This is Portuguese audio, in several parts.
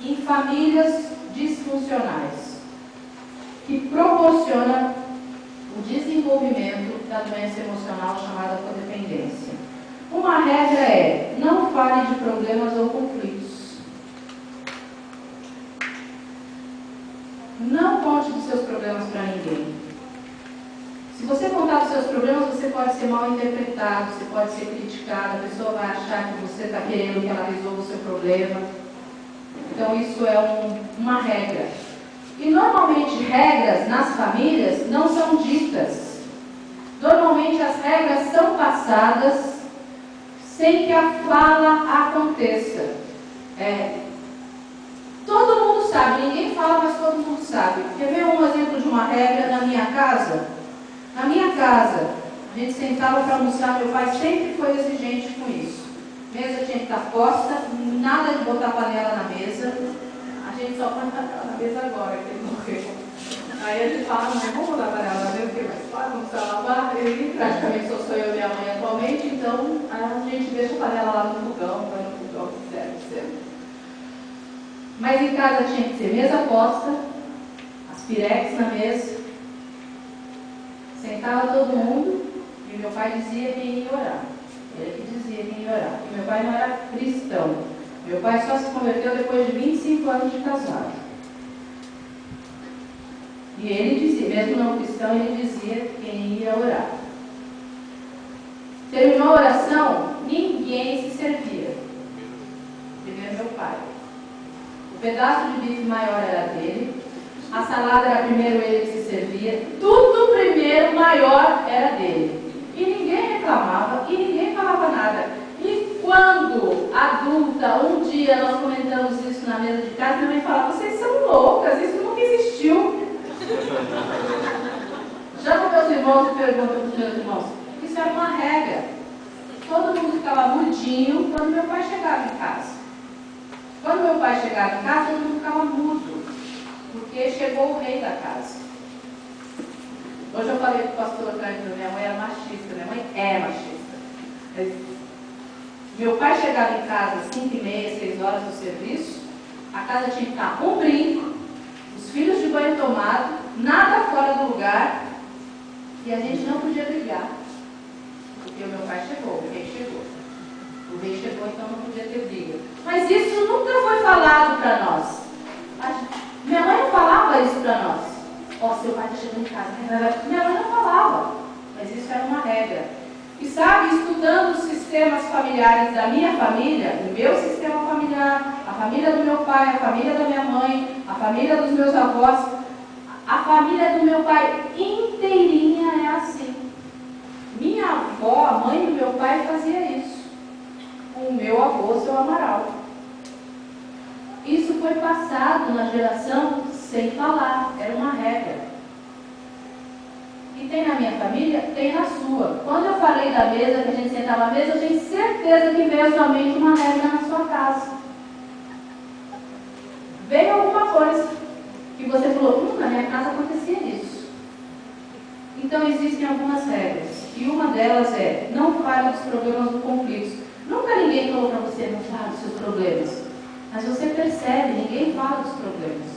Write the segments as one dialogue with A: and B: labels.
A: em famílias disfuncionais, que proporciona o desenvolvimento da doença emocional chamada codependência. Uma regra é: não fale de problemas ou conflitos. Não conte dos seus problemas para ninguém. Se você contar dos seus problemas, você pode ser mal interpretado, você pode ser criticado, a pessoa vai achar que você está querendo que ela resolva o seu problema. Então isso é uma regra. E normalmente regras nas famílias não são ditas. Normalmente as regras são passadas sem que a fala aconteça. Todo mundo sabe, ninguém fala, mas todo mundo sabe. Quer ver um exemplo de uma regra na minha casa? Na minha casa, a gente sentava para almoçar, meu pai sempre foi exigente com isso. Mesa tinha que estar posta, nada de botar panela na mesa. A gente só põe panela na mesa agora, que ele morreu. Aí a gente fala, não vamos botar panela na mesa, porque mais fácil, vamos precisar lavar. Ele praticamente só sou eu e minha mãe atualmente, então a gente deixa a panela lá no fogão, vai no fogão que serve sempre. Mas em casa tinha que ser mesa posta, as pirex na mesa, sentava todo mundo e meu pai dizia quem ia orar. Ele que dizia quem ia orar. E meu pai não era cristão. Meu pai só se converteu depois de 25 anos de casado. E ele dizia, mesmo não cristão, ele dizia quem ia orar. Terminou a oração, ninguém se servia. Primeiro meu pai. O pedaço de bife maior era dele, a salada era primeiro ele que se servia, tudo primeiro maior era dele. E ninguém reclamava, e ninguém falava nada. E quando adulta, um dia nós comentamos isso na mesa de casa, minha mãe falava, vocês são loucas, isso nunca existiu. Chama meus irmãos e pergunta para os meus irmãos, isso era uma regra. Todo mundo ficava mudinho quando meu pai chegava em casa. Quando meu pai chegava em casa, todo mundo ficava mudo, porque chegou o rei da casa. Hoje eu falei para o pastor atrás de minha mãe era machista, minha mãe é machista. Meu pai chegava em casa às 5h30, 6 horas do serviço, a casa tinha que estar um brinco, os filhos de banho tomado, nada fora do lugar, e a gente não podia brigar, porque o meu pai chegou, o rei chegou. O rei chegou, então não podia ter briga. Mas isso nunca foi falado para nós. Minha mãe não falava isso para nós. Ó, seu pai está chegando em casa. Minha mãe não falava, mas isso era uma regra. E sabe, estudando os sistemas familiares da minha família, o meu sistema familiar, a família do meu pai, a família da minha mãe, a família dos meus avós, a família do meu pai inteirinha é assim. Minha avó, a mãe do meu pai, fazia isso. Com o meu avô, seu Amaral. Isso foi passado na geração sem falar, era uma regra. E tem na minha família, tem na sua. Quando eu falei da mesa, que a gente sentava à mesa, eu tenho certeza que veio somente uma regra na sua casa. Veio alguma coisa que você falou, na minha casa acontecia isso. Então existem algumas regras. E uma delas é, não fale dos problemas ou conflitos. Nunca ninguém falou para você, não fale dos seus problemas. Mas você percebe, ninguém fala dos problemas.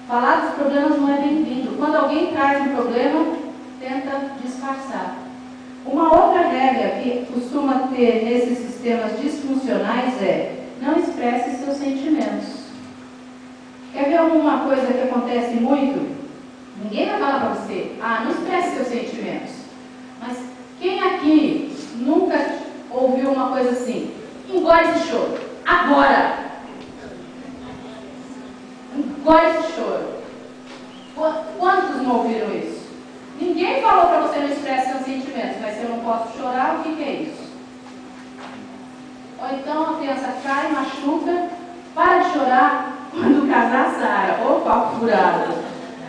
A: Falar dos problemas não é bem-vindo. Quando alguém traz um problema, tenta disfarçar. Uma outra regra que costuma ter nesses sistemas disfuncionais é, não expresse seus sentimentos. Quer ver alguma coisa que acontece muito? Ninguém vai falar para você, não expresse seus sentimentos. Mas quem aqui nunca ouviu uma coisa assim, engole esse choro, agora! Engole esse choro. Quantos não ouviram isso? Ninguém falou para você não expressar seus sentimentos, mas se eu não posso chorar, o que é isso? Ou então a criança cai, machuca, para de chorar, quando casar, Sara. Ô, papo furado.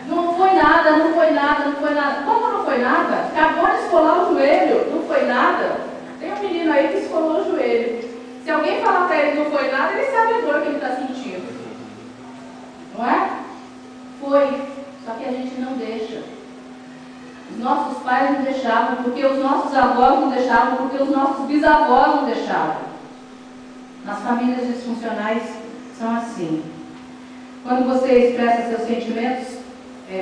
A: Não foi nada, não foi nada, não foi nada. Como não foi nada? Acabou de esfolar o joelho, não foi nada. Tem um menino aí que esfolou o joelho. Se alguém falar para ele que não foi nada, ele sabe a dor que ele está sentindo. Não é? Foi. Só que a gente não deixa. Os nossos pais não deixavam, porque os nossos avós não deixavam, porque os nossos bisavós não deixavam. Nas famílias disfuncionais são assim. Quando você expressa seus sentimentos,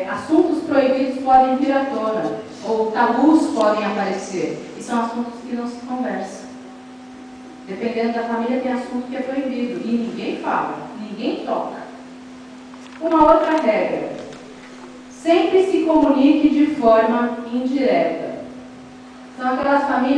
A: assuntos proibidos podem vir à tona, ou tabus podem aparecer, e são assuntos que não se conversam. Dependendo da família, tem assunto que é proibido, e ninguém fala, ninguém toca. Uma outra regra: sempre se comunique de forma indireta. São aquelas famílias